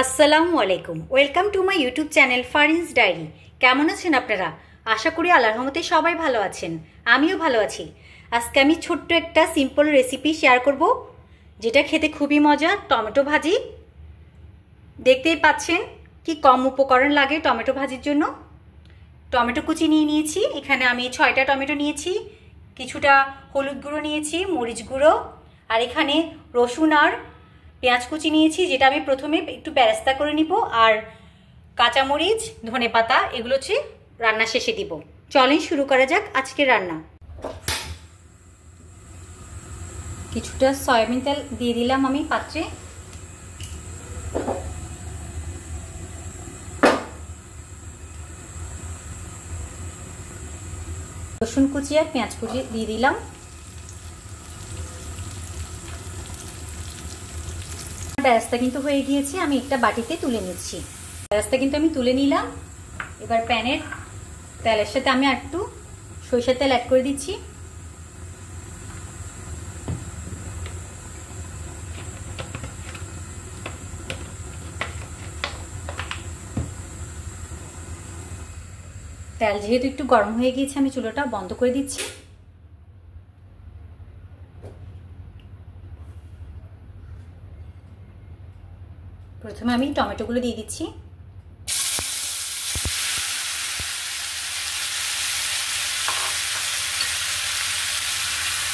আসসালামু আলাইকুম। Welcome to my YouTube channel Farin's diary. কেমন আছেন আপনারা? আশা করি আল্লাহর রহমতে সবাই ভালো আছেন, আমিও ভালো আছি। আজকে আমি ছোট্ট একটা সিম্পল রেসিপি শেয়ার করব, যেটা খেতে খুবই মজা, টমেটো ভাজি। দেখতেই পাচ্ছেন কি কম উপকরণ লাগে টমেটো ভাজির জন্য। টমেটো কুচি নিয়ে নিয়েছি, এখানে আমি 6টা টমেটো নিয়েছি, কিছুটা হলুদ গুঁড়ো নিয়েছি, মরিচ গুঁড়ো, আর এখানে রসুন আর পেঁয়াজ কুচি নিয়েছি, যেটা আমি প্রথমে একটু বেরেস্তা করে নিব, আর কাঁচামরিচ, ধনেপাতা এগুলো হচ্ছে রান্না শেষে দিব। চলেন শুরু করা যাক আজকের রান্না। কিছুটা সয়াবিন তেল দিয়ে দিলাম আমি পাত্রে। রসুন কুচি আর পেঁয়াজ কুচি দিয়ে দিলাম। বেরেস্তা কিন্তু হয়ে গিয়েছে, আমি একটা বাটিতে তুলে নিচ্ছি। বেরেস্তা কিন্তু আমি তুলে নিলাম। এবার প্যানের তেলের সাথে আমি একটু সরিষার তেল অ্যাড করে দিচ্ছি। তেল যেহেতু একটু গরম হয়ে গিয়েছে, আমি চুলাটা বন্ধ করে দিচ্ছি। প্রথমে আমি টমেটোগুলো দিয়ে দিচ্ছি।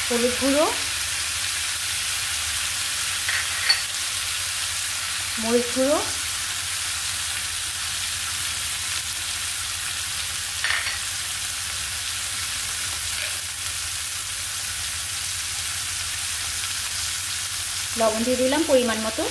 হলুদ গুঁড়ো, মরিচ গুঁড়ো, লবণ দিয়ে দিলাম পরিমাণ মতো।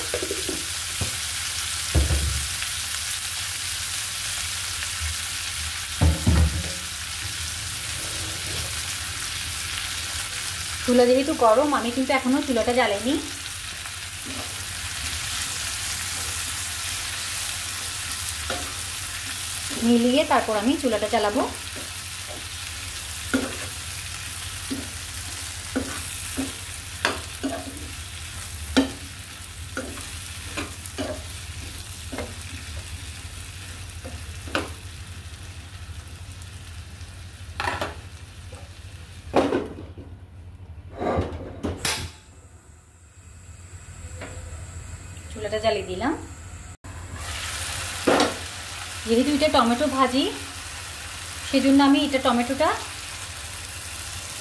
চুলা যেহেতু গরম, আমি কিন্তু এখনো চুলাটা জ্বালাইনি। মিলিয়ে তারপর আমি চুলাটা জ্বালাবো। চুলাটা জ্বালিয়ে দিলাম। যেহেতু এটা টমেটো ভাজি, সেজন্য আমি এটা টমেটোটা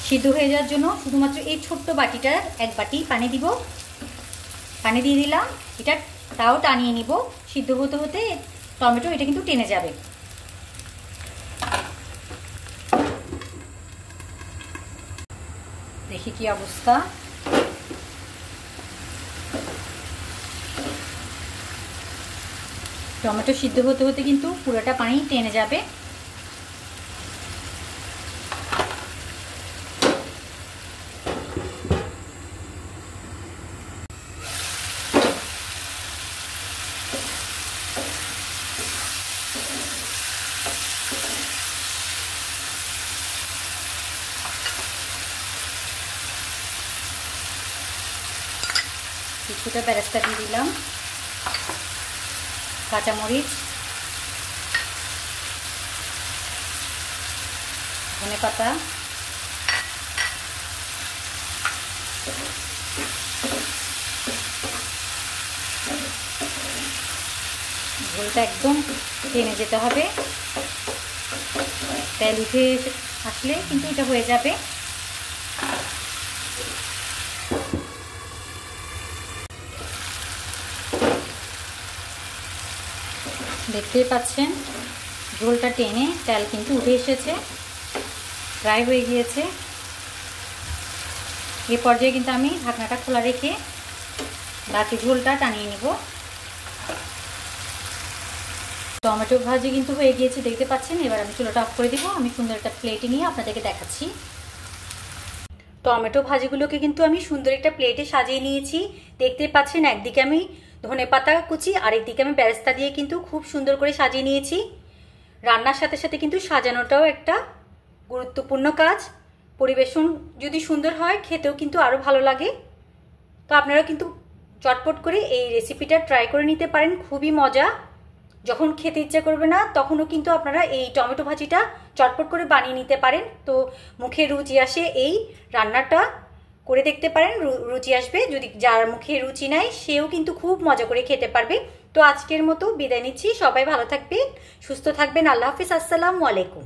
সিদ্ধ হয়ে যাওয়ার জন্য শুধুমাত্র এই ছোট্ট বাটিটার 1 বাটি পানি দিব। পানি দিয়ে দিলাম। এটা তাও টানিয়ে নিব। সিদ্ধ হতে হতে টমেটো এটা কিন্তু টেনে যাবে। দেখি কি অবস্থা। টমেটো সিদ্ধ হতে হতে কিন্তু পুরোটা পানি টেনে যাবে। কিছুটা বেরেস্তা দিয়ে দিলাম, কাঁচামরিচ, ধনেপাতা, ঝোলটা একদম টেনে যেতে হবে। তেল উঠে আসলে কিন্তু এটা হয়ে যাবে। দেখতেই পাচ্ছেন ঝোলটা টেনে তেল কিন্তু উঠে এসেছে, প্রায় হয়ে গিয়েছে। এই পর্যায়ে কিন্তু আমি ঢাকনাটা খোলা রেখে বাকি ঝোলটা টানিয়ে নেব। টমেটো ভাজি কিন্তু হয়ে গিয়েছে, দেখতে পাচ্ছেন। এবার আমি চুলাটা অফ করে দিব। আমি সুন্দর একটা প্লেটে নিয়ে আপনাদেরকে দেখাচ্ছি। টমেটো ভাজিগুলোকে কিন্তু আমি সুন্দর একটা প্লেটে সাজিয়ে নিয়েছি। দেখতে পাচ্ছেন একদিকে আমি ধনেপাতা কুচি, আরেকদিকে আমি বেরেস্তা দিয়ে কিন্তু খুব সুন্দর করে সাজিয়ে নিয়েছি। রান্নার সাথে সাথে কিন্তু সাজানোটাও একটা গুরুত্বপূর্ণ কাজ। পরিবেশন যদি সুন্দর হয়, খেতেও কিন্তু আরও ভালো লাগে। তো আপনারা কিন্তু চটপট করে এই রেসিপিটা ট্রাই করে নিতে পারেন, খুবই মজা। যখন খেতে ইচ্ছা করবে না তখনও কিন্তু আপনারা এই টমেটো ভাজিটা চটপট করে বানিয়ে নিতে পারেন। তো মুখে রুচি আসে এই রান্নাটা করে দেখতে পারেন, রুচি আসবে। যদি যার মুখে রুচি নাই সেও কিন্তু খুব মজা করে খেতে পারবে। তো আজকের মতো বিদায় নিচ্ছি, সবাই ভালো থাকবেন, সুস্থ থাকবেন। আল্লাহ হাফিজ, আসসালামু আলাইকুম।